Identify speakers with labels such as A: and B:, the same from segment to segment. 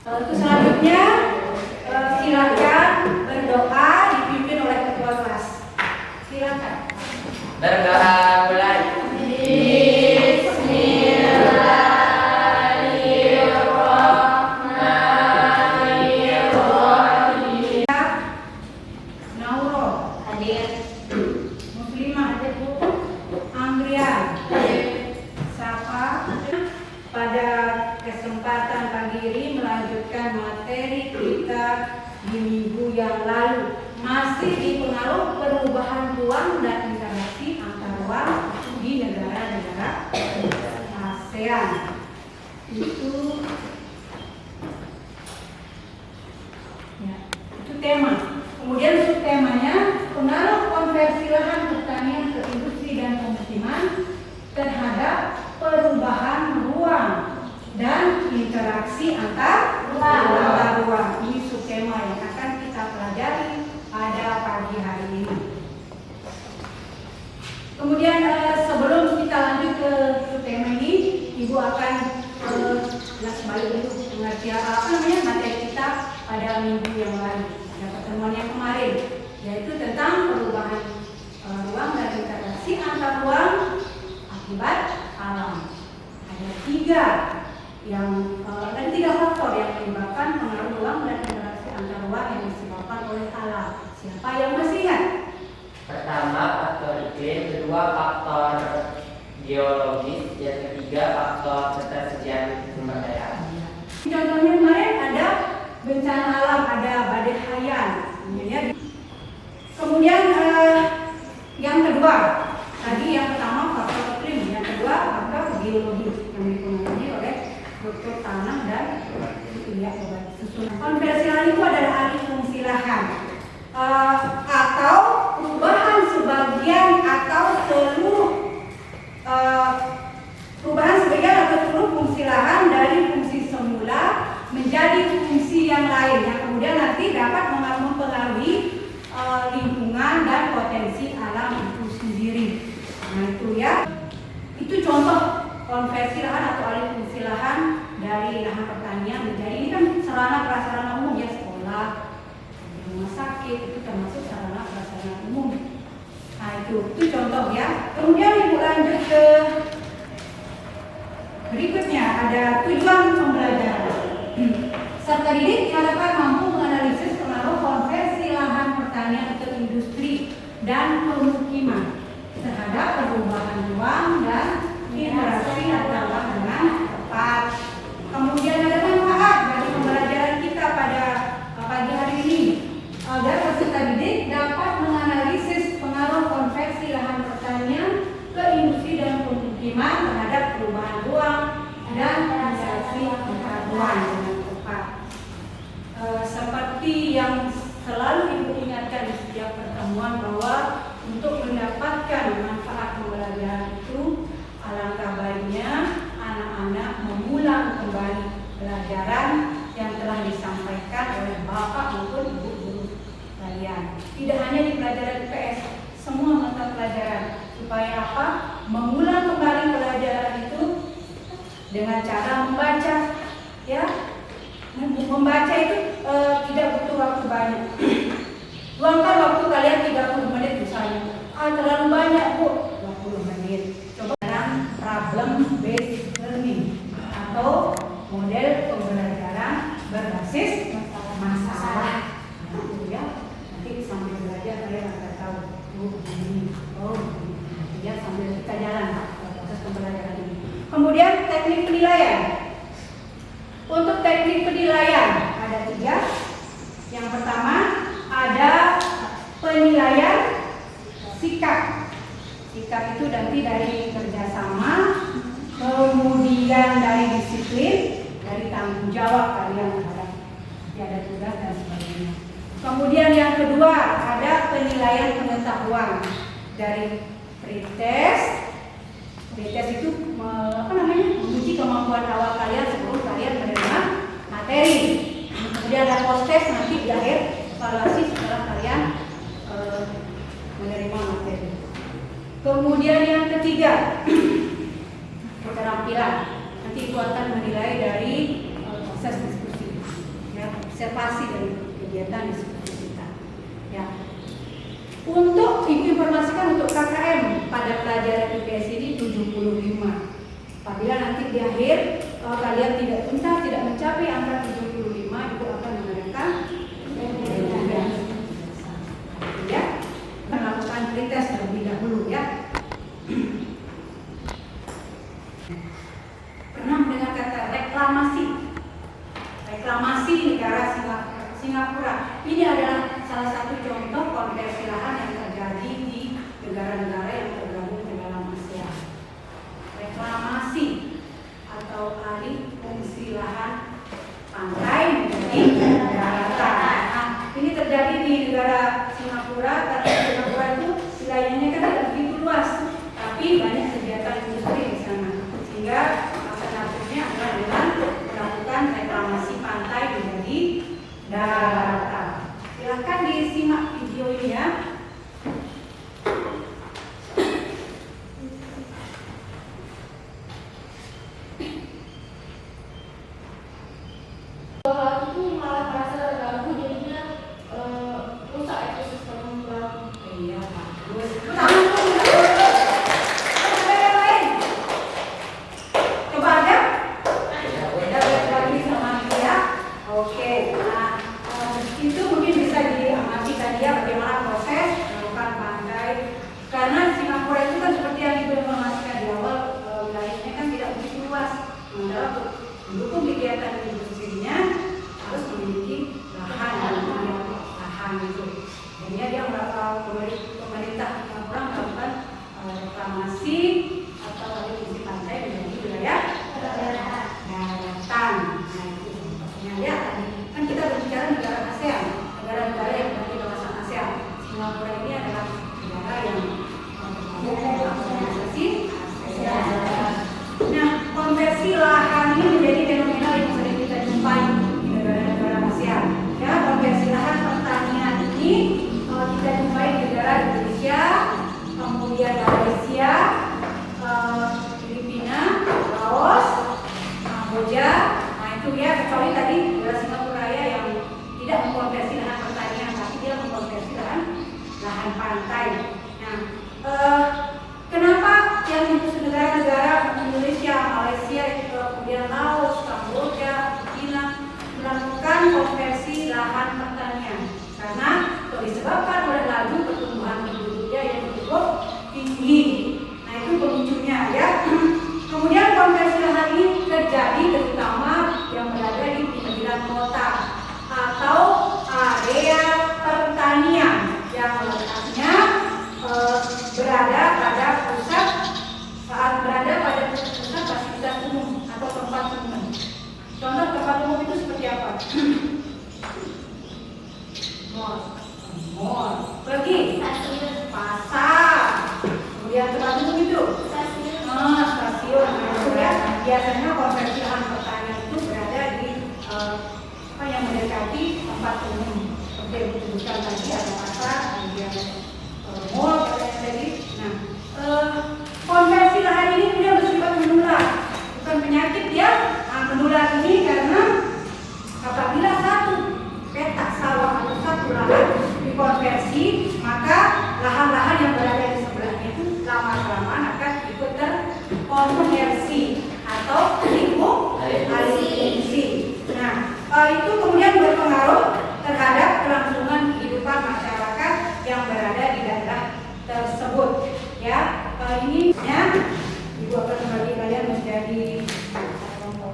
A: Untuk selanjutnya silakan berdoa dipimpin oleh ketua kelas. Silakan.
B: Berdoa mulai.
A: Pada kesempatan pagi ini melanjutkan materi kita di minggu yang lalu, masih di pengaruh perubahan ruang dan interaksi antar ruang di negara-negara ASEAN. Itu tema. Kemudian subtemanya pengaruh konversi lahan pertanian ke industri dan pemukiman terhadap perubahan ruang dan interaksi antar ruang. Ini subtema yang akan kita pelajari pada pagi hari ini. Kemudian sebelum kita lanjut ke subtema ini, Ibu akan balik dulu pengertian materi kita pada minggu yang lalu, pada pertemuan yang kemarin, yaitu tentang perubahan ruang dan interaksi antar ruang akibat alam. Ada tiga faktor yang menyebabkan pengaruh ruang dan interaksi antar ruang yang disebabkan oleh alam. Siapa yang masih ingat?
B: Pertama faktor iklim, kedua faktor geologis, yang ketiga faktor ketersediaan sumber daya.
A: Contohnya kemarin ada bencana alam, ada badai Haiyan. Kemudian yang kedua, tadi yang pertama faktor iklim, yang kedua faktor geologi yang dipengaruhi oleh struktur tanah dan susunan. Konversi lahan itu adalah alih fungsi lahan atau perubahan sebagian atau seluruh fungsi lahan dari fungsi semula menjadi fungsi yang lain yang kemudian nanti dapat mempengaruhi lingkungan dan potensi alam itu sendiri. Nah itu ya, itu contoh konversi lahan atau alih fungsi lahan dari lahan pertanian menjadi, ini kan sarana prasarana umum ya, sekolah, rumah sakit, itu termasuk sarana prasarana umum. Nah itu contoh ya. Kemudian Ibu lanjut ke berikutnya, ada tujuan pembelajaran. Peserta didik diharapkan mampu menganalisis pengaruh konversi lahan pertanian ke industri dan pemukiman terhadap perubahan ruang dan interaksi antar ruang dengan tepat. Kemudian ada manfaat dari pembelajaran kita pada pagi hari ini agar peserta didik dapat menganalisis pengaruh konversi lahan pertanian ke industri dan pemukiman terhadap perubahan ruang dan interaksi antar ruang dengan tepat. Seperti yang selalu Ibu ingatkan di setiap pertemuan bahwa untuk mendapatkan manfaat pembelajaran itu, alangkah baiknya anak-anak mengulang kembali pelajaran yang telah disampaikan oleh Bapak maupun Ibu guru kalian. Tidak hanya di pelajaran IPS, semua mata pelajaran. Supaya apa? Mengulang kembali pelajaran itu dengan cara membaca, ya. Membaca itu tidak butuh waktu banyak. Luangkan waktu kalian 30 menit misalnya. Terlalu banyak Bu, 20 menit. Coba dalam problem based learning atau model pembelajaran berbasis masalah. Nah, itu ya. Nanti sambil belajar kalian akan tahu. Begini, begini. Ya, sambil kita jalan proses pembelajaran ini. Kemudian teknik penilaian. Untuk teknik penilaian ada 3. Yang pertama ada penilaian sikap. Sikap itu nanti dari kerjasama, kemudian dari disiplin, dari tanggung jawab kalian terhadap ada tugas dan sebagainya. Kemudian yang kedua ada penilaian pengetahuan dari pretest. Pretest itu menguji kemampuan awal kalian sebelum kalian menerima materi. Kemudian ada post test nanti di akhir evaluasi setelah kalian menerima materi. Kemudian yang ketiga keterampilan. Nanti itu akan menilai dari proses diskusi. observasi dari kegiatan di sekitar kita. Ya. Untuk informasikan untuk KKM pada pelajaran IPS ini 75. Apabila nanti di akhir kalian tidak tuntas, tidak mencapai angka 75, Ibu akan mengadakan ya, melakukan pretest terlebih dahulu ya. Pernah mendengar kata reklamasi? Reklamasi negara Singapura. Ini adalah salah satu contoh konversi lahan yang terjadi di negara-negara yang tergabung di dalam ASEAN. Reklamasi atau alih fungsi lahan pantai menjadi daratan. Nah, ini terjadi di negara Singapura karena Singapura itu wilayahnya kan tidak begitu luas, tapi banyak kegiatan industri di sana, sehingga alternatifnya adalah dengan melakukan reklamasi pantai menjadi daratan. Silahkan disimak video ini ya.
C: Itu malah merasa terganggu, jadinya rusak ekosistem laut.
A: Iya, bagus. Pertama dulu. Ada yang lain? Coba ada? Beda lagi sama dia. Oke. Nah, itu mungkin bisa diamati tadi ya bagaimana proses melakukan pantai. Karena Singapura itu kan seperti yang Ibu informasikan di awal, wilayahnya kan tidak begitu luas. Sementara untuk mendukung kegiatan industrinya harus memiliki lahan itu. Jadinya dia pemerintah Singapura melakukan reklamasi atau alih fungsi pantai menjadi wilayah daratan. Nah itu contohnya ya tadi kan kita berbicara negara ASEAN, negara-negara yang berada di kawasan ASEAN. Singapura ini adalah negara yang dalam organisasi ASEAN. Nah, konversi lahan ini menjadi fenomena yang sering kita jumpai di negara-negara ASEAN. Ya, konversi lahan pertanian ini kita jumpai di negara Indonesia, kemudian Malaysia, Filipina, Laos, Kamboja. Nah itu ya, kecuali tadi negara Singapura ya yang tidak mengkonversi lahan pertanian, tapi dia mengkonversi lahan pantai. Nah, kenapa yang itu negara-negara Indonesia, Malaysia, kemudian Laos, Kamboja, Filipina melakukan konversi lahan pertanian? Karena disebabkan oleh laju pertumbuhan penduduknya yang cukup tinggi. Nah itu pemicunya ya. Kemudian konversi lahan ini terjadi terutama yang berada di pinggiran kota atau area pertanian yang letaknya berada pada pusat fasilitas umum atau tempat umum. Contoh tempat umum itu seperti apa? Mall, pergi, pasar, kemudian tempat umum itu, stasiun. Nah, itu ya biasanya konversi lahan pertanian itu berada di yang mendekati tempat umum. Seperti yang disebutkan tadi ada pasar, kemudian mall, tadi. Nah, konversi lahan ini kemudian bersifat menular, bukan penyakit ya. Nah, menular ini karena apabila satu petak sawah atau satu lahan dikonversi, maka lahan-lahan yang berada di sebelahnya itu lama-kelamaan akan ikut terkonversi atau alih fungsi. Nah, itu kemudian berpengaruh terhadap kelangsungan kehidupan masyarakat yang berada di daerah tersebut. Ya, ini ya, Ibu akan membagi kalian menjadi kelompok.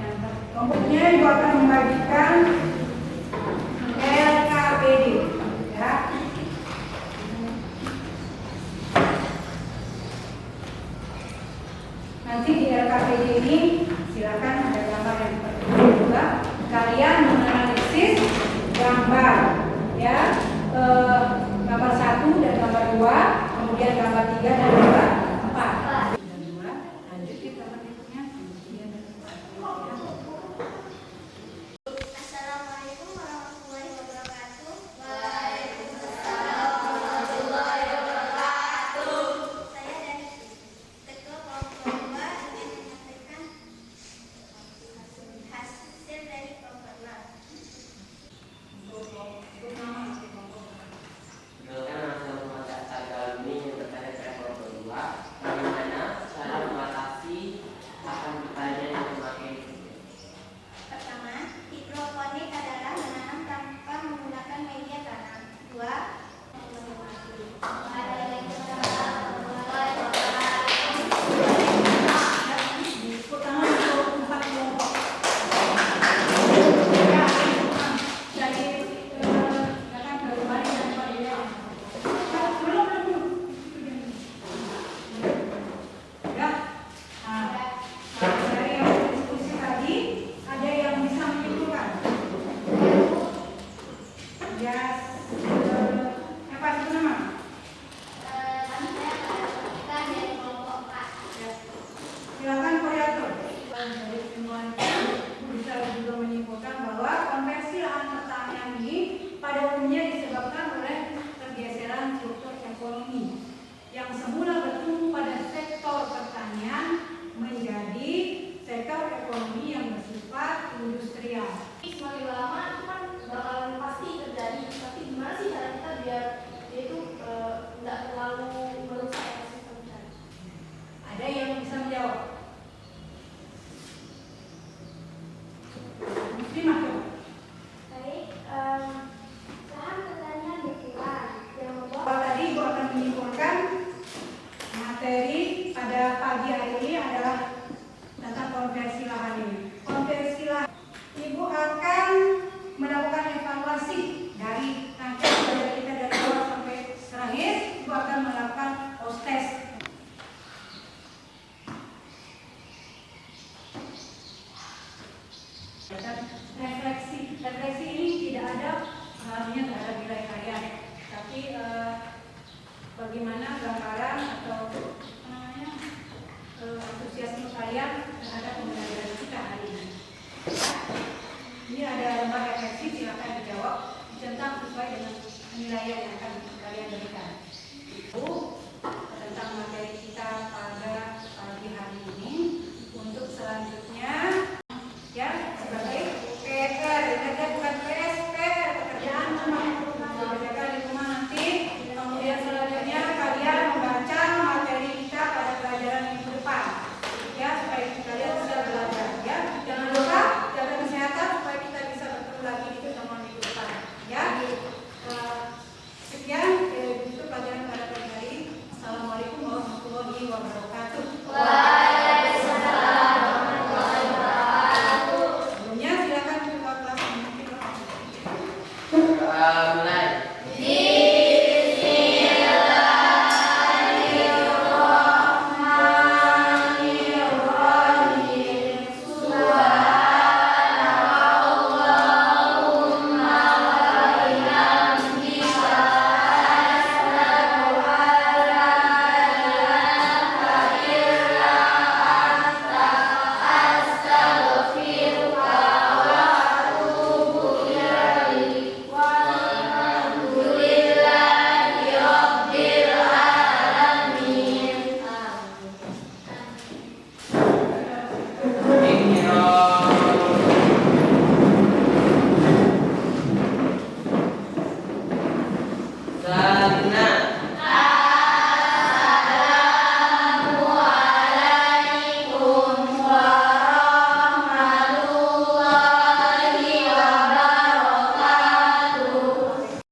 A: Yang kelompoknya Ibu akan membagikan LKPD, ya. Nanti di LKPD ini silakan ada gambar yang seperti ini juga. Kalian menganalisis gambar, ya, gambar 1 dan gambar 2, kemudian gambar 3 dan gambar 4. Lanjut kita berikutnya.
C: Assalamualaikum warahmatullahi wabarakatuh. Saya dari Teguh Kelompok 2 ingin menyampaikan hasil dari kelompok 2.
A: melakukan evaluasi dari rangkaian belajar kita dari awal sampai terakhir. Ibu akan melakukan post test. Refleksi ini tidak ada pengaruhnya terhadap nilai kalian, tapi bagaimana gambaran atau antusiasme kalian terhadap pembelajaran kita hari ini. Ini ada lembar refleksi, silakan dijawab, dicentang sesuai dengan penilaian yang akan kalian berikan. Itu tentang materi kita pada pagi hari ini. Untuk selanjutnya, ya, sebagai PR, ingatnya bukan PS, PR, pekerjaan rumah, dikerjakan di rumah nanti. Kemudian selanjutnya kalian membaca materi kita pada pelajaran minggu depan, ya, supaya kalian bisa belajar, ya. Jangan lupa jaga kesehatan supaya kita bisa bertemu lagi di pertemuan minggu depan, ya. Sekian itu pelajaran pada pagi hari ini. Assalamualaikum warahmatullahi wabarakatuh. Sebelumnya silakan ketua kelas memimpin.